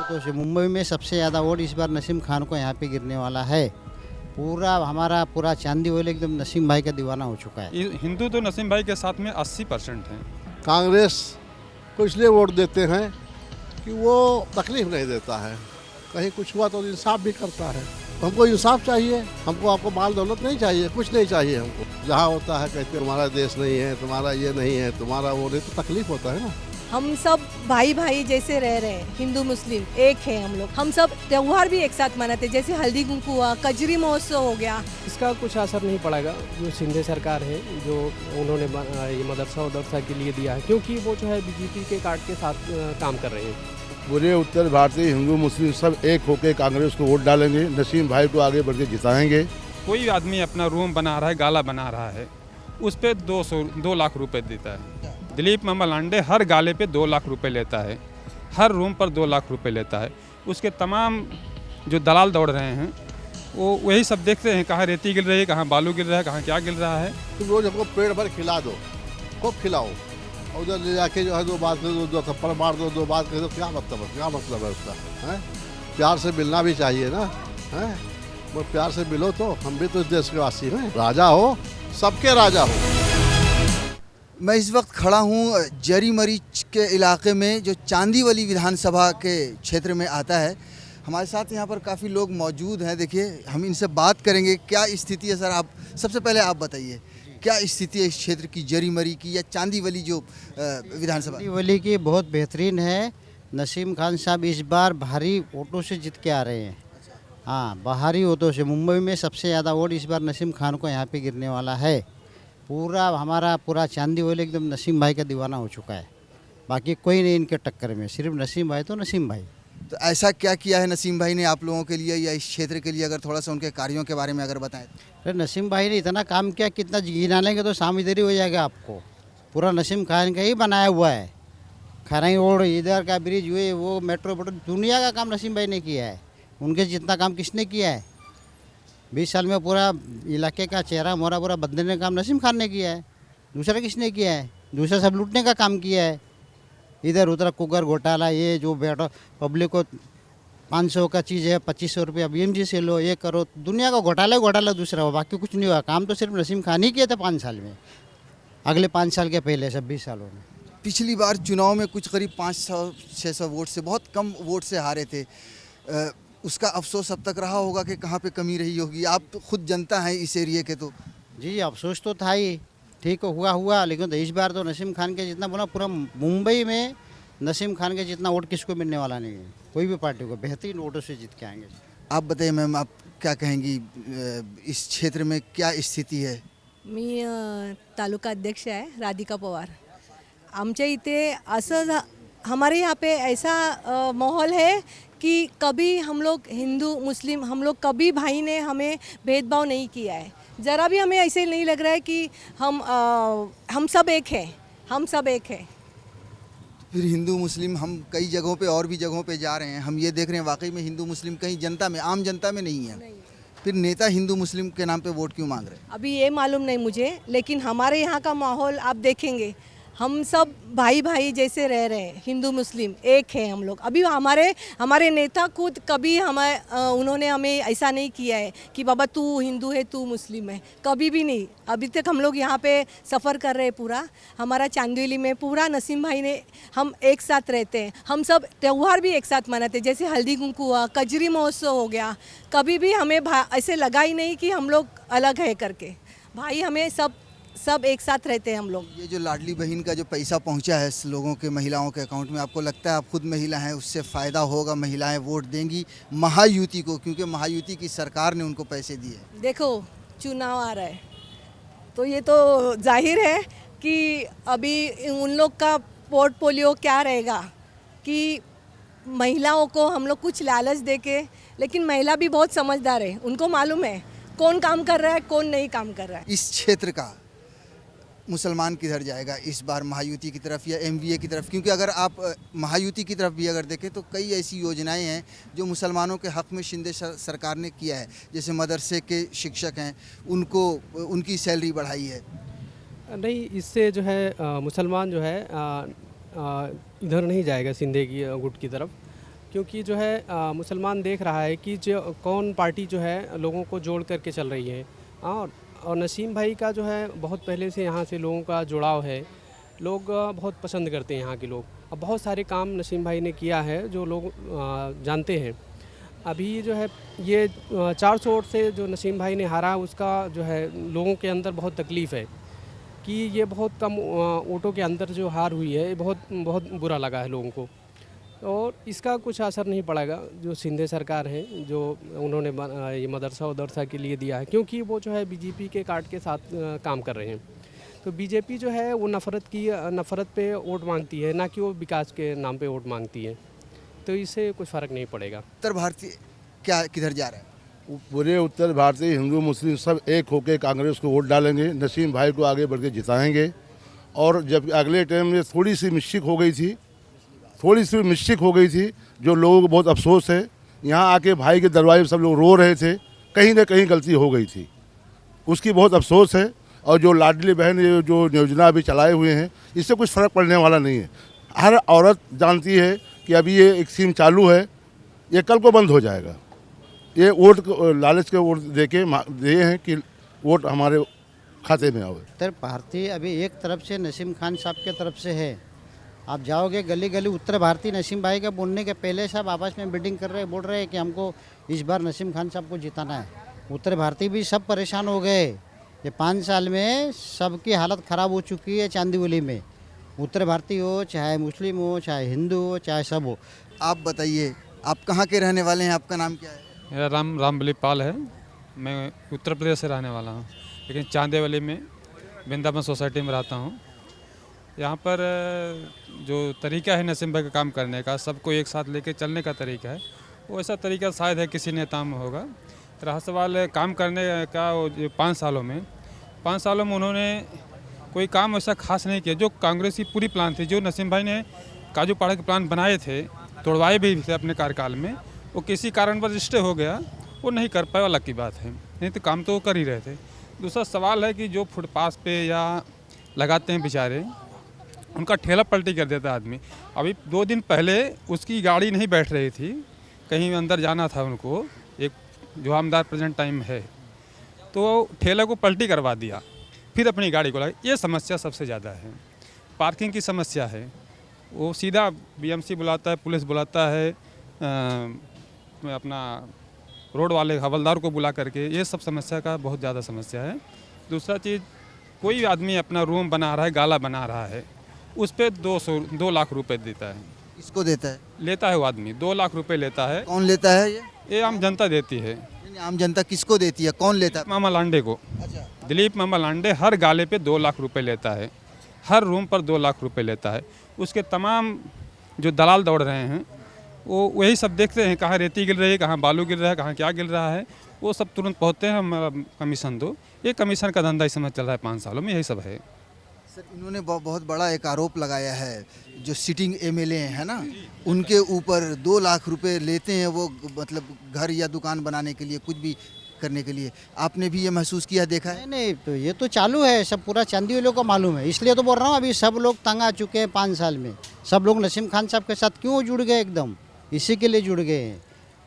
वोटों से मुंबई में सबसे ज़्यादा वोट इस बार नसीम खान को यहाँ पे गिरने वाला है। पूरा चांदी वाले एकदम नसीम भाई का दीवाना हो चुका है। हिंदू तो नसीम भाई के साथ में 80% हैं। कांग्रेस को इसलिए वोट देते हैं कि वो तकलीफ नहीं देता है, कहीं कुछ हुआ तो इंसाफ भी करता है। हमको इंसाफ चाहिए, हमको आपको माल दौलत नहीं चाहिए, कुछ नहीं चाहिए हमको। जहाँ होता है कहते तुम्हारा देश नहीं है, तुम्हारा ये नहीं है, तुम्हारा वो नहीं, तो तकलीफ होता है ना। हम सब भाई भाई जैसे रह रहे हैं, हिंदू मुस्लिम एक है हम लोग। हम सब त्योहार भी एक साथ मनाते, जैसे हल्दी कुंकू हुआ, कजरी महोत्सव हो गया। इसका कुछ असर नहीं पड़ेगा। जो शिंदे सरकार है, जो उन्होंने ये मदरसा के लिए दिया है, क्योंकि वो जो है बीजेपी के कार्ड के साथ काम कर रहे हैं। पूरे उत्तर भारतीय हिंदू मुस्लिम सब एक होकर कांग्रेस को वोट डालेंगे, नसीम भाई को आगे बढ़ के जिताएंगे। कोई आदमी अपना रूम बना रहा है, गाला बना रहा है, उस पर 2 लाख रुपए देता है। दिलीप ममलांडे हर गाले पे 2 लाख रुपए लेता है, हर रूम पर 2 लाख रुपए लेता है। उसके तमाम जो दलाल दौड़ रहे हैं वो वही सब देखते हैं, कहाँ रेती गिर रही है, कहाँ बालू गिर रहा है, कहाँ क्या गिर रहा है। तुम रोज हमको पेड़ भर खिला दो, खूब खिलाओ, और उधर ले जाके जो है दो बात कर दो, 2 थप्पड़ मार दो, 2 बात कर दो, क्या मतलब है उसका? है प्यार से मिलना भी चाहिए ना, है वो प्यार से मिलो तो हम भी तो इस देश के वासी हैं। राजा हो, सबके राजा हो। मैं इस वक्त खड़ा हूँ जरी मरीच के इलाके में, जो चांदीवली विधानसभा के क्षेत्र में आता है। हमारे साथ यहाँ पर काफ़ी लोग मौजूद हैं। देखिए, हम इनसे बात करेंगे क्या स्थिति है। सर, आप सबसे पहले आप बताइए क्या स्थिति है इस क्षेत्र की, जरी मरी की या चांदीवली जो विधानसभा? चांदीवली की बहुत बेहतरीन है। नसीम खान साहब इस बार भारी वोटों से जीत के आ रहे हैं। हाँ, भारी वोटों से मुंबई में सबसे ज़्यादा वोट इस बार नसीम खान को यहाँ पे गिरने वाला है। पूरा चांदी वाले एकदम नसीम भाई का दीवाना हो चुका है। बाकी कोई नहीं इनके टक्कर में, सिर्फ नसीम भाई तो नसीम भाई। तो ऐसा क्या किया है नसीम भाई ने आप लोगों के लिए या इस क्षेत्र के लिए, अगर थोड़ा सा उनके कार्यों के बारे में अगर बताएं? अरे नसीम भाई ने इतना काम किया, कितना गिना लेंगे तो शाम इधर ही हो जाएगा आपको। पूरा नसीम खान का ही बनाया हुआ है। खराई रोड, इधर का ब्रिज, हुए वो मेट्रो, दुनिया का काम नसीम भाई ने किया है। उनके जितना काम किसने किया है? 20 साल में पूरा इलाके का चेहरा मोहरा पूरा बदलने का काम नसीम खान ने किया है। दूसरा किसने किया है? दूसरा सब लूटने का काम किया है। इधर उधर कुकर घोटाला, ये जो बैठो पब्लिक को 500 का चीज़ है 2500 रुपया BMG से लो, ये करो। दुनिया का घोटाला दूसरा हो, बाकी कुछ नहीं हुआ। काम तो सिर्फ नसीम खान ही किया था 5 साल में, अगले 5 साल के पहले 26 सालों में। पिछली बार चुनाव में कुछ करीब 500-600 वोट से, बहुत कम वोट से हारे थे। उसका अफसोस अब तक रहा होगा कि कहाँ पे कमी रही होगी। आप तो खुद जनता हैं इस एरिया के। तो जी, अफसोस तो था ही, ठीक हुआ, लेकिन तो इस बार तो नसीम खान के जितना बोला, पूरा मुंबई में नसीम खान के जितना वोट किसको मिलने वाला नहीं है। कोई भी पार्टी को बेहतरीन वोटों से जीत के आएंगे। आप बताइए मैम, आप क्या कहेंगी इस क्षेत्र में क्या स्थिती है? मी तालुका अध्यक्ष आहे, राधिका पवार। आमच्या इथे असं हमारे यहाँ पे ऐसा माहौल है कि कभी हम लोग हिंदू मुस्लिम, हम लोग कभी भाई ने हमें भेदभाव नहीं किया है। ज़रा भी हमें ऐसे नहीं लग रहा है कि हम सब एक हैं, हम सब एक हैं। फिर हिंदू मुस्लिम हम कई जगहों पे और भी जगहों पे जा रहे हैं, हम ये देख रहे हैं वाकई में हिंदू मुस्लिम कहीं जनता में, आम जनता में नहीं है। फिर नेता हिंदू मुस्लिम के नाम पे वोट क्यों मांग रहे हैं? अभी ये मालूम नहीं मुझे, लेकिन हमारे यहाँ का माहौल आप देखेंगे, हम सब भाई भाई जैसे रह रहे हैं, हिंदू मुस्लिम एक है हम लोग। अभी हमारे नेता खुद कभी उन्होंने हमें ऐसा नहीं किया है कि बाबा तू हिंदू है तू मुस्लिम है, कभी भी नहीं। अभी तक हम लोग यहाँ पे सफ़र कर रहे हैं पूरा, हमारा चांदीवली में पूरा नसीम भाई ने, हम एक साथ रहते हैं। हम सब त्योहार भी एक साथ मनाते, जैसे हल्दी कुंकू हुआ, कजरी महोत्सव हो गया। कभी भी हमें ऐसे लगा ही नहीं कि हम लोग अलग है करके। भाई हमें सब एक साथ रहते हैं हम लोग। ये जो लाडली बहन का जो पैसा पहुंचा है लोगों के, महिलाओं के अकाउंट में, आपको लगता है, आप खुद महिला हैं, उससे फ़ायदा होगा, महिलाएं वोट देंगी महायुति को, क्योंकि महायुति की सरकार ने उनको पैसे दिए? देखो, चुनाव आ रहा है तो ये तो जाहिर है कि अभी उन लोग का पोर्टफोलियो क्या रहेगा कि महिलाओं को हम लोग कुछ लालच देके, लेकिन महिला भी बहुत समझदार है, उनको मालूम है कौन काम कर रहा है कौन नहीं काम कर रहा है। इस क्षेत्र का मुसलमान किधर जाएगा इस बार, महायुति की तरफ या MVA की तरफ? क्योंकि अगर आप महायुति की तरफ भी अगर देखें तो कई ऐसी योजनाएं हैं जो मुसलमानों के हक़ में शिंदे सरकार ने किया है। जैसे मदरसे के शिक्षक हैं, उनको उनकी सैलरी बढ़ाई है। नहीं, इससे जो है मुसलमान जो है इधर नहीं जाएगा शिंदे की गुट की तरफ, क्योंकि जो है मुसलमान देख रहा है कि जो कौन पार्टी जो है लोगों को जोड़ करके चल रही है। और नसीम भाई का जो है बहुत पहले से यहाँ से लोगों का जुड़ाव है, लोग बहुत पसंद करते हैं यहाँ के लोग। अब बहुत सारे काम नसीम भाई ने किया है जो लोग जानते हैं। अभी जो है ये 400 वोट से जो नसीम भाई ने हारा, उसका जो है लोगों के अंदर बहुत तकलीफ़ है कि ये बहुत कम वोटों के अंदर जो हार हुई है, ये बहुत बहुत बुरा लगा है लोगों को। और इसका कुछ असर नहीं पड़ेगा जो सिंधे सरकार है, जो उन्होंने ये मदरसा उदरसा के लिए दिया है, क्योंकि वो जो है बीजेपी के कार्ड के साथ काम कर रहे हैं। तो बीजेपी जो है वो नफ़रत पे वोट मांगती है, ना कि वो विकास के नाम पे वोट मांगती है। तो इससे कुछ फ़र्क नहीं पड़ेगा। उत्तर भारतीय क्या किधर जा रहा है? पूरे उत्तर भारतीय हिंदू मुस्लिम सब एक होकर कांग्रेस को वोट डालेंगे, नसीम भाई को आगे बढ़ के जिताएंगे। और जब अगले टाइम में थोड़ी सी मिस्टेक हो गई थी जो लोगों को बहुत अफसोस है। यहाँ आके भाई के दरवाजे सब लोग रो रहे थे, कहीं ना कहीं गलती हो गई थी, उसकी बहुत अफसोस है। और जो लाडली बहन ये जो योजना अभी चलाए हुए हैं, इससे कुछ फ़र्क पड़ने वाला नहीं है। हर औरत जानती है कि अभी ये एक स्कीम चालू है, ये कल को बंद हो जाएगा। ये वोट लालच के वोट दिए हैं कि वोट हमारे खाते में आवे। उत्तर भारतीय अभी एक तरफ से नसीम खान साहब के तरफ से है। आप जाओगे गली गली उत्तर भारतीय नसीम भाई का बोलने के पहले सब आपस में मीटिंग कर रहे हैं, बोल रहे हैं कि हमको इस बार नसीम खान साहब को जिताना है। उत्तर भारतीय भी सब परेशान हो गए। ये 5 साल में सबकी हालत ख़राब हो चुकी है चांदीवली में। उत्तर भारतीय हो, चाहे मुस्लिम हो, चाहे हिंदू हो, चाहे सब हो। आप बताइए, आप कहाँ के रहने वाले हैं? आपका नाम क्या है? मेरा रामबली पाल है। मैं उत्तर प्रदेश से रहने वाला हूँ, लेकिन चांदेवली में वृंदावन सोसाइटी में रहता हूँ। यहाँ पर जो तरीका है नसीम भाई का काम करने का, सबको एक साथ लेके चलने का तरीका है, वो ऐसा तरीका शायद है किसी नेता में होगा। रहा सवाल काम करने का, 5 सालों में उन्होंने कोई काम ऐसा खास नहीं किया। जो कांग्रेस की पूरी प्लान थी, जो नसीम भाई ने काजू पाड़ा के प्लान बनाए थे, तोड़वाए भी थे अपने कार्यकाल में, वो किसी कारण पर रजिस्टर हो गया, वो नहीं कर पाए, अलग की बात है। नहीं तो काम तो वो कर ही रहे थे। दूसरा सवाल है कि जो फुटपाथ पे या लगाते हैं बेचारे, उनका ठेला पलटी कर देता आदमी। अभी 2 दिन पहले उसकी गाड़ी नहीं बैठ रही थी, कहीं अंदर जाना था उनको, एक जो आमदार प्रेजेंट टाइम है, तो ठेला को पलटी करवा दिया, फिर अपनी गाड़ी को लगा। ये समस्या सबसे ज़्यादा है। पार्किंग की समस्या है, वो सीधा बीएमसी बुलाता है, पुलिस बुलाता है, अपना रोड वाले हवलदार को बुला करके। ये सब समस्या का बहुत ज़्यादा समस्या है। दूसरा चीज़, कोई आदमी अपना रूम बना रहा है, गाला बना रहा है, उस पर 2 लाख रुपए देता है। किसको देता है? लेता है वो आदमी 2 लाख रुपए लेता है। कौन लेता है ये आम जनता देती है। नहीं, आम जनता किसको देती है? कौन लेता है? मामा लांडे को। अच्छा, दिलीप मामा लांडे हर गाले पे 2 लाख रुपए लेता है, हर रूम पर 2 लाख रुपए लेता है। उसके तमाम जो दलाल दौड़ रहे हैं, वो वही सब देखते हैं, कहाँ रेती गिर रही है, कहाँ बालू गिर रहा है, कहाँ क्या गिर रहा है, वो सब तुरंत पहुँचते हैं, हम कमीशन दो। ये कमीशन का धंधा इस समय चल रहा है 5 सालों में, यही सब है। सर इन्होंने बहुत बड़ा एक आरोप लगाया है, जो सिटिंग एमएलए है ना, उनके ऊपर 2 लाख रुपए लेते हैं वो, मतलब घर या दुकान बनाने के लिए, कुछ भी करने के लिए। आपने भी ये महसूस किया, देखा है? नहीं, तो ये तो चालू है, सब पूरा चांदीवली को मालूम है। इसलिए तो बोल रहा हूँ, अभी सब लोग तंग आ चुके हैं 5 साल में। सब लोग नसीम खान साहब के साथ क्यों जुड़ गए? एकदम इसी के लिए जुड़ गए हैं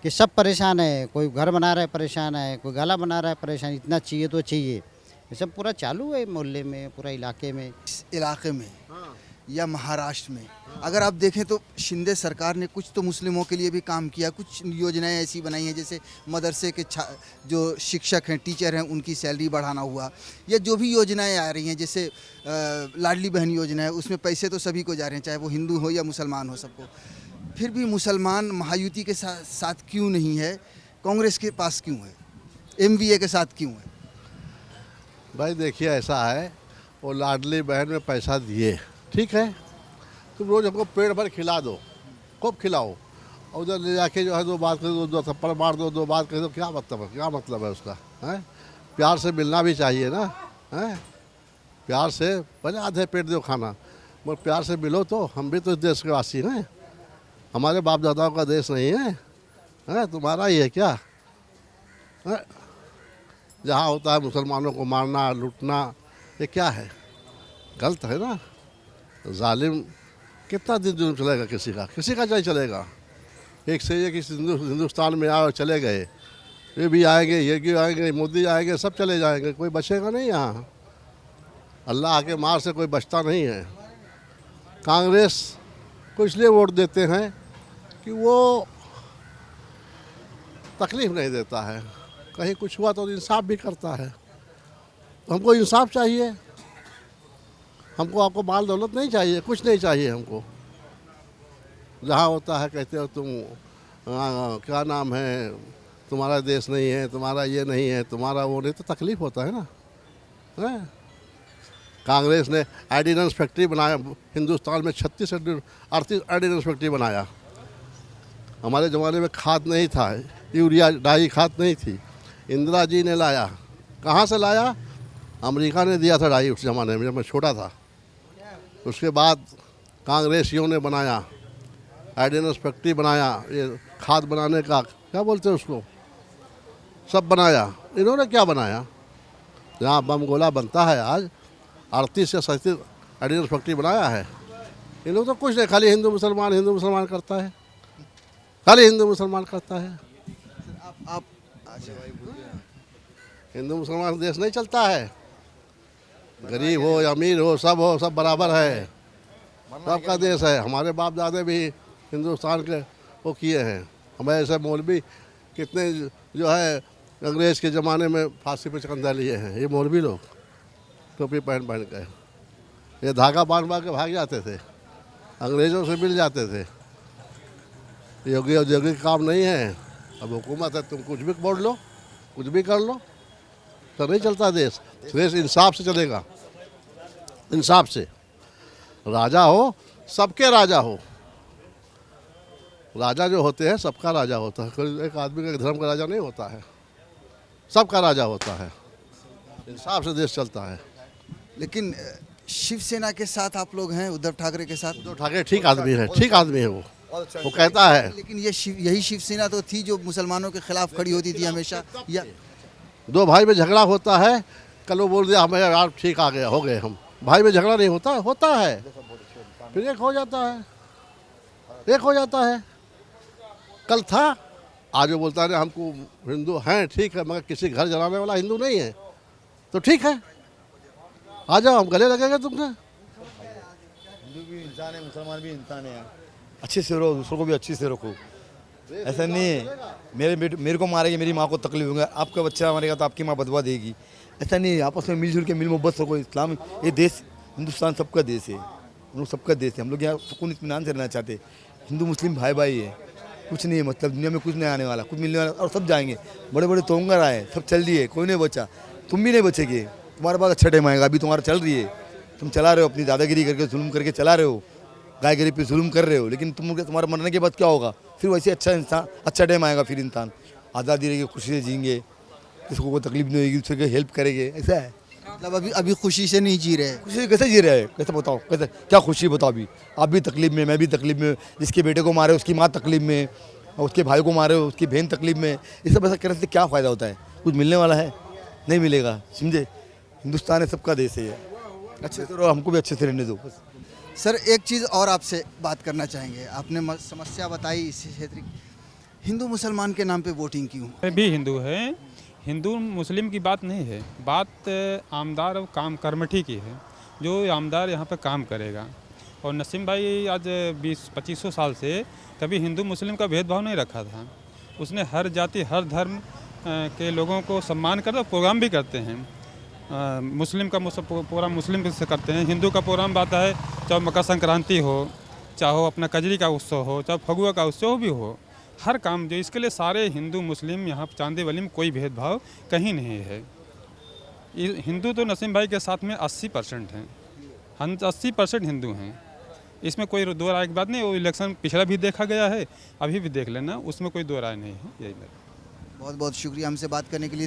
कि सब परेशान है। कोई घर बना रहा है परेशान है, कोई गाला बना रहा है परेशान, इतना चाहिए तो चाहिए। ये सब पूरा चालू है मोहल्ले में, पूरा इलाके में। इस इलाके में या महाराष्ट्र में अगर आप देखें तो शिंदे सरकार ने कुछ तो मुस्लिमों के लिए भी काम किया, कुछ योजनाएं ऐसी बनाई हैं, जैसे मदरसे के जो शिक्षक हैं, टीचर हैं, उनकी सैलरी बढ़ाना हुआ, या जो भी योजनाएं आ रही हैं, जैसे लाडली बहन योजना है, उसमें पैसे तो सभी को जा रहे हैं, चाहे वो हिंदू हो या मुसलमान हो, सबको। फिर भी मुसलमान महायुति के साथ क्यों नहीं है? कांग्रेस के पास क्यों है? एमवीए के साथ क्यों है? भाई देखिए, ऐसा है, वो लाडली बहन में पैसा दिए, ठीक है, तुम रोज़ हमको पेट भर खिला दो, खूब खिलाओ, और उधर ले जाके जो है 2 बात कर दो, 2 थप्पड़ मार दो, 2 बात कर दो, क्या मतलब है? क्या मतलब है उसका? हैं? प्यार से मिलना भी चाहिए ना, हैं? प्यार से भले आधे पेट दो खाना, मगर प्यार से मिलो तो। हम भी तो इस देश के वासी हैं, हमारे बाप दादाओं का देश नहीं है, हैं? तुम्हारा ही है क्या? हैं? जहाँ होता है मुसलमानों को मारना, लूटना, ये क्या है? गलत है ना। जालिम कितना दिन जुल्म चलेगा? किसी का नहीं चलेगा। एक से एक इस हिंदुस्तान में आए और चले गए। ये भी आएंगे, ये भी आएंगे, मोदी आएंगे, सब चले जाएंगे, कोई बचेगा नहीं यहाँ। अल्लाह के मार से कोई बचता नहीं है। कांग्रेस को इसलिए वोट देते हैं कि वो तकलीफ़ नहीं देता है, कहीं कुछ हुआ तो इंसाफ भी करता है। हमको इंसाफ चाहिए, हमको आपको माल दौलत नहीं चाहिए, कुछ नहीं चाहिए हमको। जहाँ होता है कहते हो तुम क्या नाम है, तुम्हारा देश नहीं है, तुम्हारा ये नहीं है, तुम्हारा वो नहीं, तो तकलीफ़ होता है ना। है? कांग्रेस ने ऑर्डिनेंस फैक्ट्री बनाया हिंदुस्तान में, 38 ऑर्डिनेंस फैक्ट्री बनाया। हमारे ज़माने में खाद नहीं था, यूरिया डाई खाद नहीं थी, इंदिरा जी ने लाया। कहाँ से लाया? अमेरिका ने दिया था डाई उस ज़माने में, जब मैं छोटा था। उसके बाद कांग्रेसियों ने बनाया, ऑर्डिनेंस फैक्ट्री बनाया, ये खाद बनाने का क्या बोलते हैं उसको, सब बनाया। इन्होंने क्या बनाया? जहाँ बम गोला बनता है आज, 38 से 37 ऑर्डिनेंस फैक्ट्री बनाया है। इन्होंने तो कुछ नहीं, खाली हिंदू मुसलमान करता है, खाली हिंदू मुसलमान करता है। आप हिंदू मुसलमान देश नहीं चलता है, गरीब हो या अमीर हो, सब बराबर है, सबका देश है। हमारे बाप दादे भी हिंदुस्तान के वो किए हैं। हमारे ऐसे मौलवी कितने जो है अंग्रेज़ के ज़माने में फांसी पे चकंदा लिए हैं, ये मौलवी लोग टोपी पहन के, ये धागा बांध के भाग जाते थे, अंग्रेज़ों से मिल जाते थे। योगी और जोगी का काम नहीं है। अब हुकूमत है, तुम कुछ भी बोल लो, कुछ भी कर लो, तो नहीं चलता देश। देश इंसाफ से चलेगा, इंसाफ से। राजा हो, सबके राजा हो। राजा जो होते हैं सबका राजा होता है, कोई एक आदमी का धर्म का राजा नहीं होता है, सबका राजा होता है। इंसाफ से देश चलता है। लेकिन शिवसेना के साथ आप लोग हैं, उद्धव ठाकरे के साथ। उद्धव ठाकरे ठीक आदमी है, ठीक आदमी है वो कहता है। लेकिन यही शिवसेना तो थी जो मुसलमानों के खिलाफ खड़ी होती थी हमेशा। या दो भाई में झगड़ा होता है, कल वो बोल दिया हमें यार ठीक आ गया, हो गए हम। भाई में झगड़ा नहीं होता है, फिर एक हो जाता है। कल था, आज वो बोलता है हमको हिंदू हैं, ठीक है, मगर किसी घर जलाने वाला हिंदू नहीं है, तो ठीक है, आ जाओ, हम गले लगेंगे तुमसे। हिंदू भी इंसान है, मुसलमान भी इंसान है। अच्छे से रहो, दूसरों को भी अच्छे से रखो। ऐसा नहीं है मेरे को मारेगी, मेरी माँ को तकलीफ होगा, आपका बच्चा मारेगा तो आपकी माँ बदवा देगी। ऐसा नहीं है, आपस में मिलजुल के मिल मोहब्बत रखो। इस्लाम, ये देश हिंदुस्तान सबका देश है, हम लोग सबका देश है। हम लोग यहाँ सुकून इत्मीनान से रहना चाहते हैं। हिंदू मुस्लिम भाई भाई है, कुछ नहीं है, मतलब दुनिया में कुछ नहीं आने वाला, कुछ मिलने वाला, और सब जाएंगे। बड़े बड़े तोंगर आए, सब चल दिए, कोई नहीं बचा, तुम भी नहीं बचेगे। तुम्हारे पास अच्छा टाइम आएगा, अभी तुम्हारा चल रही है, तुम चला रहे हो अपनी दादागिरी करके, जुल्म करके चला रहे हो, गाय गरीब पे जुल्म कर रहे हो। लेकिन तुम्हारे मरने के बाद क्या होगा? फिर वैसे अच्छा टाइम आएगा, फिर इंसान आज़ादी रहेगी, खुशी से जिएंगे, किसी को कोई तकलीफ नहीं होगी, दूसरे को हेल्प करेंगे। ऐसा है। मतलब अभी खुशी से नहीं जी रहे। खुशी कैसे जी रहे हैं? कैसे बताओ, कैसे क्या खुशी बताओ? अभी आप भी तकलीफ में, मैं भी तकलीफ में, जिसके बेटे को मारे उसकी माँ तकलीफ में, और उसके भाई को मारे उसकी बहन तकलीफ में। ये सब ऐसा करने से क्या फ़ायदा होता है? कुछ मिलने वाला है? नहीं मिलेगा, समझे। हिंदुस्तान है, सबका देश है। अच्छे से रहो, हमको भी अच्छे से रहने दो। सर एक चीज़ और आपसे बात करना चाहेंगे। आपने समस्या बताई इस क्षेत्र की, हिंदू मुसलमान के नाम पे वोटिंग क्यों? भी हिंदू है, हिंदू मुस्लिम की बात नहीं है, बात आमदार और काम कर्मठी की है। जो आमदार यहाँ पर काम करेगा। और नसीम भाई आज 20-25 साल से कभी हिंदू मुस्लिम का भेदभाव नहीं रखा था। उसने हर जाति हर धर्म के लोगों को सम्मान करता, प्रोग्राम भी करते हैं। मुस्लिम का प्रोग्राम मुस्लिम से करते हैं, हिंदू का प्रोग्राम आता है, चाहे मकर संक्रांति हो, चाहे अपना कजरी का उत्सव हो, चाहे फगुआ का उत्सव भी हो, हर काम जो इसके लिए सारे हिंदू मुस्लिम यहाँ चांदीवली में कोई भेदभाव कहीं नहीं है। हिंदू तो नसीम भाई के साथ में 80% हैं, 80% हिंदू हैं, इसमें कोई दो राय की बात नहीं। वो इलेक्शन पिछला भी देखा गया है, अभी भी देख लेना, उसमें कोई दो राय नहीं है। यही मेरा बहुत बहुत शुक्रिया हमसे बात करने के लिए।